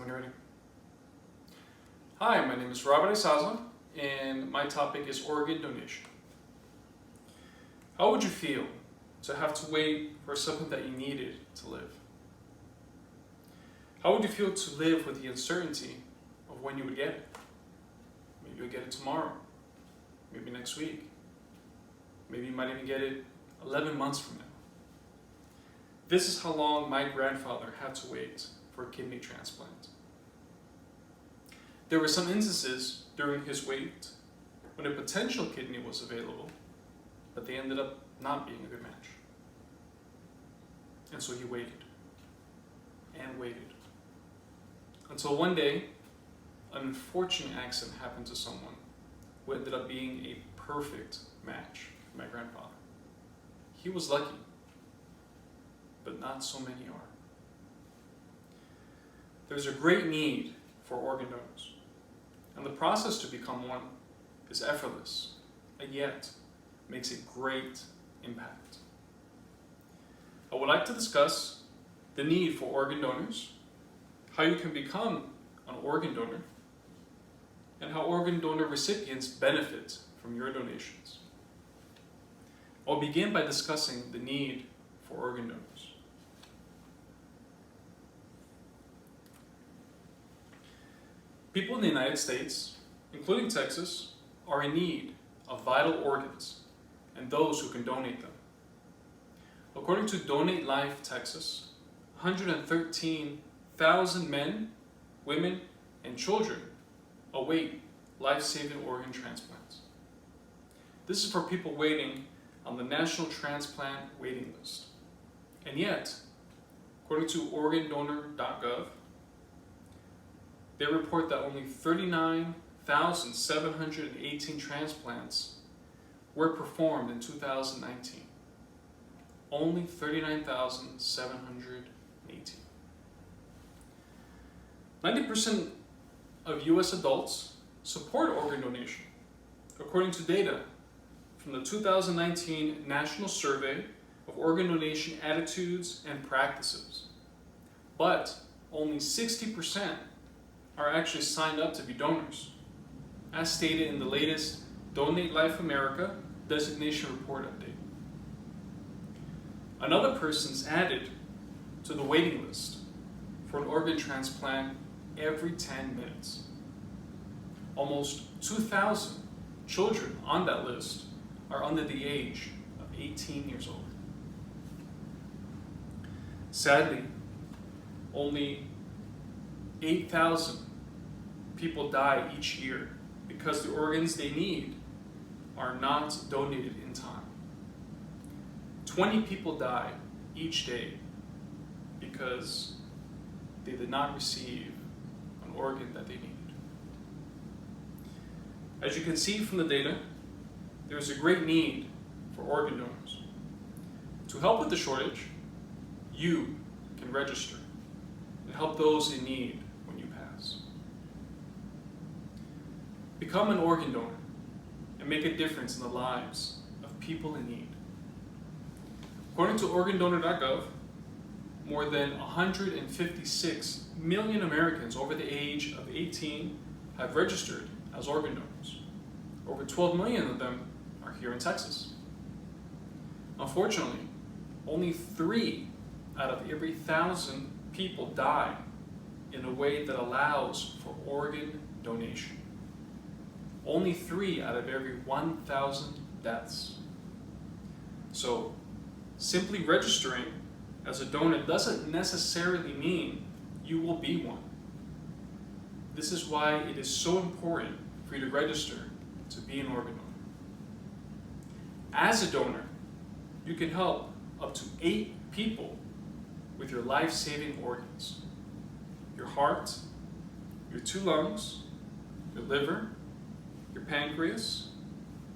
when you're ready. Hi, my name is Robert Isaza, and my topic is organ donation. How would you feel to have to wait for something that you needed to live? How would you feel to live with the uncertainty of when you would get it? Maybe you'll get it tomorrow, maybe next week, maybe you might even get it 11 months from now. This is how long my grandfather had to wait for a kidney transplant. There were some instances during his wait when a potential kidney was available, but they ended up not being a good match. And so he waited and waited until one day an unfortunate accident happened to someone who ended up being a perfect match for my grandfather. He was lucky, but not so many are. There's a great need for organ donors, and the process to become one is effortless, and yet makes a great impact. I would like to discuss the need for organ donors, how you can become an organ donor, and how organ donor recipients benefit from your donations. I'll begin by discussing the need for organ donors. People in the United States, including Texas, are in need of vital organs and those who can donate them. According to Donate Life Texas, 113,000 men, women, and children await life-saving organ transplants. This is for people waiting on the National Transplant Waiting List. And yet, according to organdonor.gov, they report that only 39,718 transplants were performed in 2019. Only 39,718. 90% of US adults support organ donation, according to data from the 2019 National Survey of Organ Donation Attitudes and Practices. But only 60% are actually signed up to be donors, as stated in the latest Donate Life America Designation Report update. Another person's added to the waiting list for an organ transplant every 10 minutes. Almost 2,000 children on that list are under the age of 18 years old. Sadly, only 8,000 people die each year because the organs they need are not donated in time. 20 people die each day because they did not receive an organ that they needed. As you can see from the data, there is a great need for organ donors. To help with the shortage, you can register and help those in need when you pass. Become an organ donor and make a difference in the lives of people in need. According to organdonor.gov, more than 156 million Americans over the age of 18 have registered as organ donors. Over 12 million of them are here in Texas. Unfortunately, only 3 out of every 1,000 people die in a way that allows for organ donation. Only 3 out of every 1,000 deaths. So, simply registering as a donor doesn't necessarily mean you will be one. This is why it is so important for you to register to be an organ donor. As a donor, you can help up to 8 people with your life-saving organs. Your heart, your 2 lungs, your liver, your pancreas,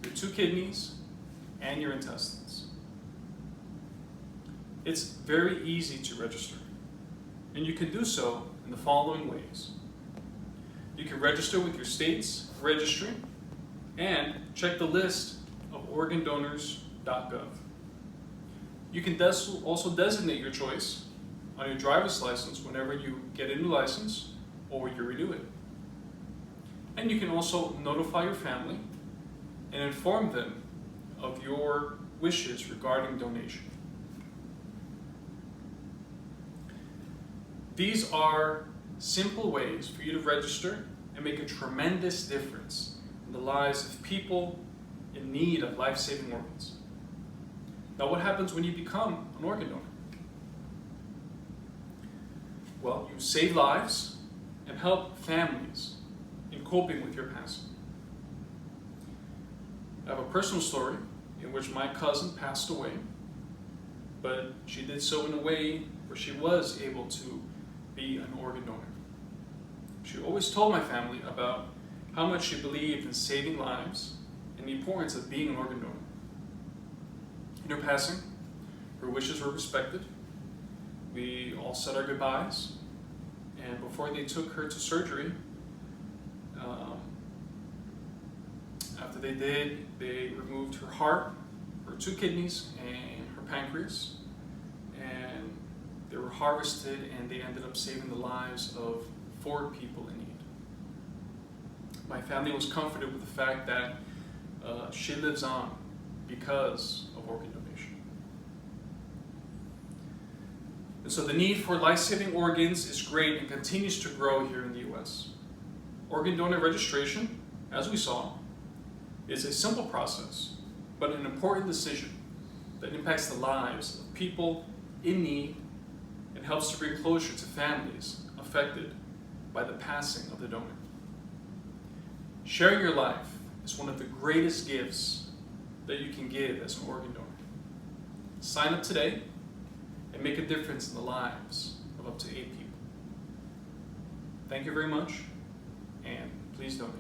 your 2 kidneys, and your intestines. It's very easy to register, and you can do so in the following ways. You can register with your state's registry and check the list of organdonors.gov. You can also designate your choice on your driver's license whenever you get a new license, or you renew it. And you can also notify your family and inform them of your wishes regarding donation. These are simple ways for you to register and make a tremendous difference in the lives of people in need of life-saving organs. Now, what happens when you become an organ donor? Well, you save lives and help families in coping with your passing. I have a personal story in which my cousin passed away, but she did so in a way where she was able to be an organ donor. She always told my family about how much she believed in saving lives and the importance of being an organ donor. In her passing, her wishes were respected. We all said our goodbyes, and before they took her to surgery, after they did, they removed her heart, her 2 kidneys, and her pancreas, and they were harvested, and they ended up saving the lives of 4 people in need. My family was comforted with the fact that she lives on because of organ donation. And so the need for life-saving organs is great and continues to grow here in the US. Organ donor registration, as we saw, is a simple process, but an important decision that impacts the lives of people in need and helps to bring closure to families affected by the passing of the donor. Sharing your life is one of the greatest gifts that you can give as an organ donor. Sign up today and make a difference in the lives of up to 8 people. Thank you very much, and please donate.